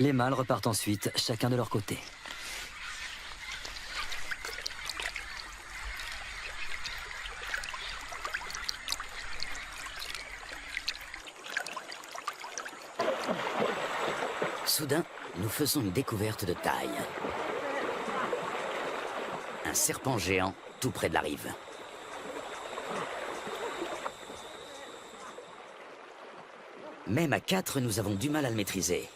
Les mâles repartent ensuite, chacun de leur côté. Soudain, nous faisons une découverte de taille. Un serpent géant tout près de la rive. Même à 4, nous avons du mal à le maîtriser.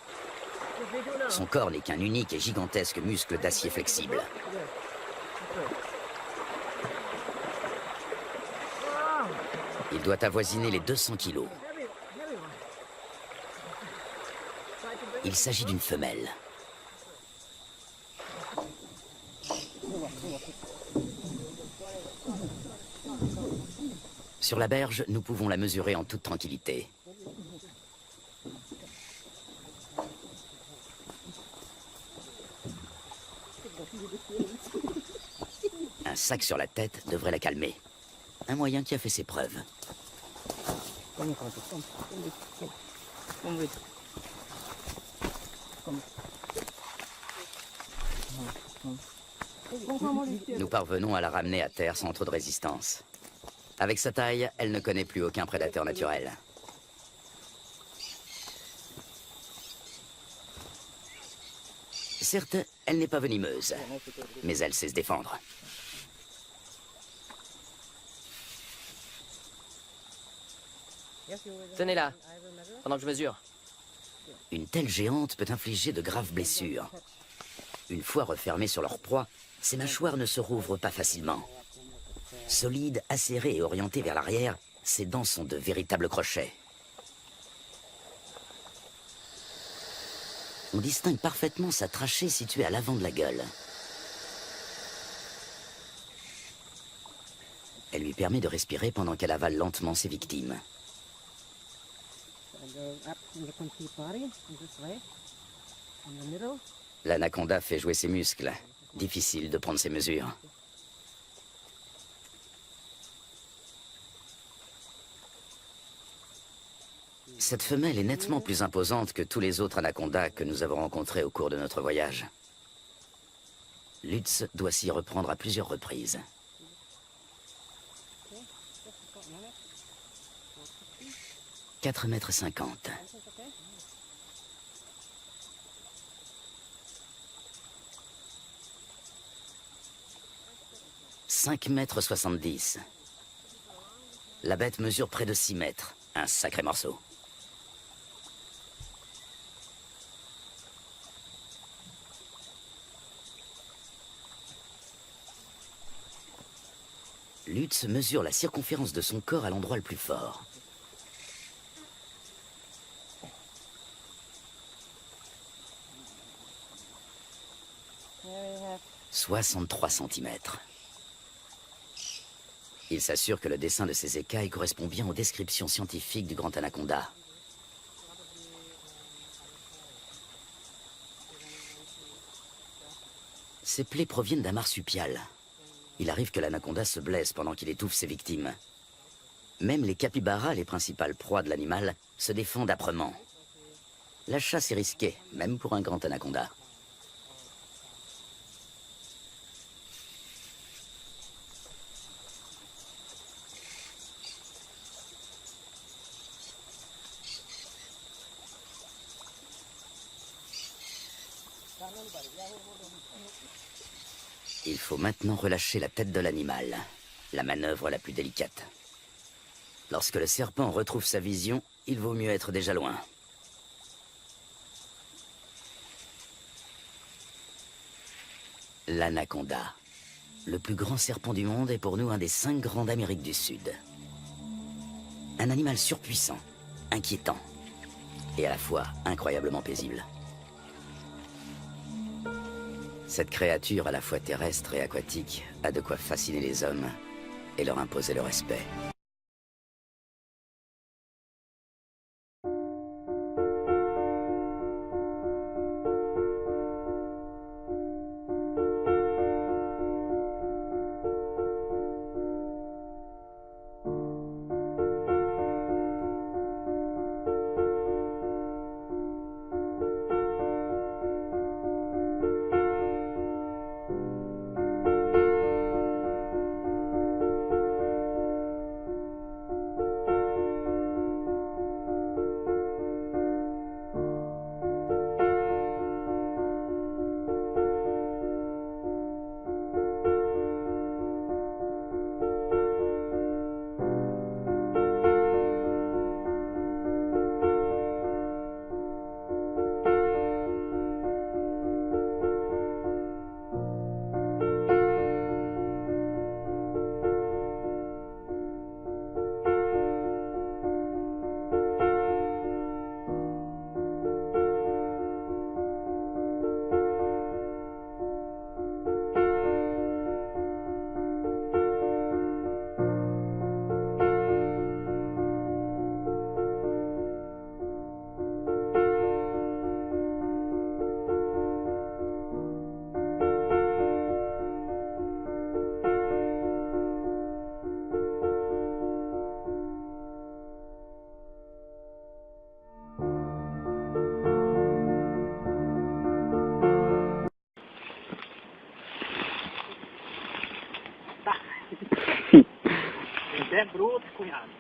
Son corps n'est qu'un unique et gigantesque muscle d'acier flexible. Il doit avoisiner les 200 kilos. Il s'agit d'une femelle. Sur la berge, nous pouvons la mesurer en toute tranquillité. Un sac sur la tête devrait la calmer. Un moyen qui a fait ses preuves. Nous parvenons à la ramener à terre sans trop de résistance. Avec sa taille, elle ne connaît plus aucun prédateur naturel. Certes, elle n'est pas venimeuse, mais elle sait se défendre. Tenez-la, pendant que je mesure. Une telle géante peut infliger de graves blessures. Une fois refermées sur leur proie, ces mâchoires ne se rouvrent pas facilement. Solides, acérées et orientées vers l'arrière, ses dents sont de véritables crochets. On distingue parfaitement sa trachée située à l'avant de la gueule. Elle lui permet de respirer pendant qu'elle avale lentement ses victimes. L'anaconda fait jouer ses muscles. Difficile de prendre ses mesures. Cette femelle est nettement plus imposante que tous les autres anacondas que nous avons rencontrés au cours de notre voyage. Lutz doit s'y reprendre à plusieurs reprises. « 4,50 m. 5,70 m. La bête mesure près de 6 mètres. Un sacré morceau. Lutz mesure la circonférence de son corps à l'endroit le plus fort. « 63 cm. Il s'assure que le dessin de ses écailles correspond bien aux descriptions scientifiques du grand anaconda. Ces plaies proviennent d'un marsupial. Il arrive que l'anaconda se blesse pendant qu'il étouffe ses victimes. Même les capybaras, les principales proies de l'animal, se défendent âprement. La chasse est risquée, même pour un grand anaconda. Il faut maintenant relâcher la tête de l'animal, la manœuvre la plus délicate. Lorsque le serpent retrouve sa vision, il vaut mieux être déjà loin. L'anaconda, le plus grand serpent du monde, est pour nous un des 5 grands d'Amérique du Sud. Un animal surpuissant, inquiétant, et à la fois incroyablement paisible. Cette créature à la fois terrestre et aquatique a de quoi fasciner les hommes et leur imposer le respect. Zé Bruto, cunhado.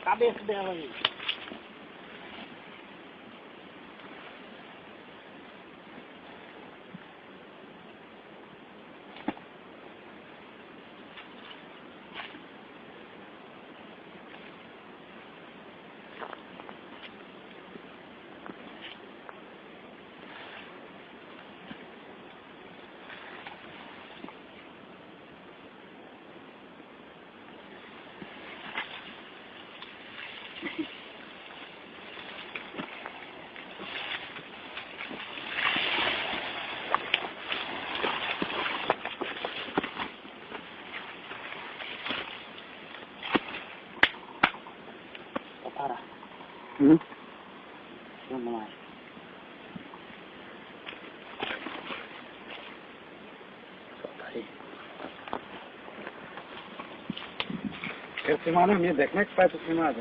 Cabeça dela aí. Vou parar. Vamos lá. Solta aí. Quero filmar na minha, Zé. Como é que faz pra filmar, Zé?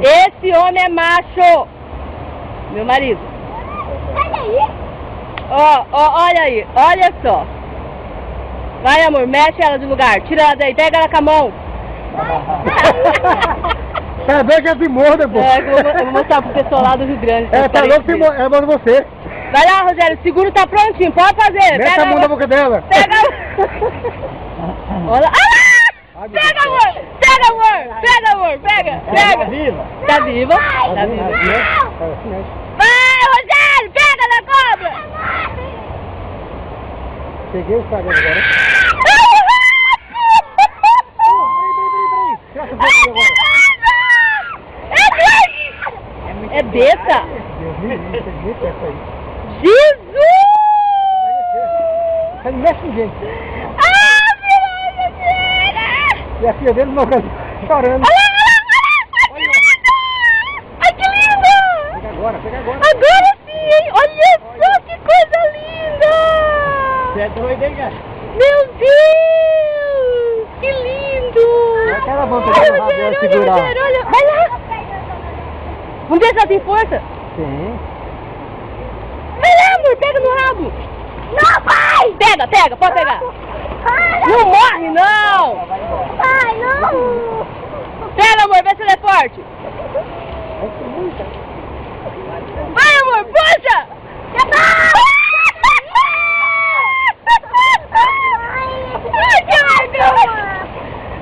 Esse homem é macho! Meu marido. Olha aí! Olha aí, olha só. Vai, amor, mexe ela de lugar. Tira ela daí, pega ela com a mão. Tá doido que é primor, pô. Eu vou mostrar pro pessoal lá do Rio Grande. Tá louco que é bom de você. Vai lá, Rogério, o seguro tá prontinho, pode fazer. Mete a mão na boca dela. Pega. Olha. Ah! Pega, amor! Pega, amor! Pega, amor! Pega! Pega! Tá viva? Tá viva? Tá viva. Vai, Rogério! Pega na cobra! Peguei o Instagram agora. É besta! Jesus! Você não mexe ninguém. E a filha dele não chorando. Ai, que lindo! Pega agora, pega agora. Agora sim, hein? Olha só que coisa linda! Você é doido, hein, cara? Meu Deus! Que lindo! Aquela mão pegando o rabo dela, segurar. Olha, vai lá! Vamos ver se ela tem força? Sim. Vai lá, amor, pega no rabo! Não, pai! Pega, pega, pode pegar! Não morre, não! Ai, não! Pega, amor, vê se ele é forte! Vai, amor, puxa!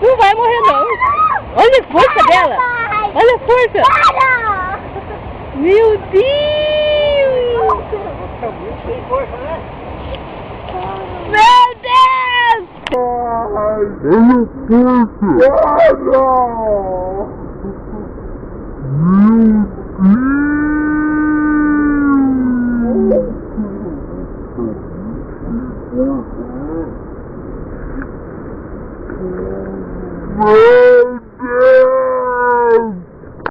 Não vai morrer, não! Olha a força dela! Olha a força! Meu Deus! Tem força, né? Meu Deus! Oh!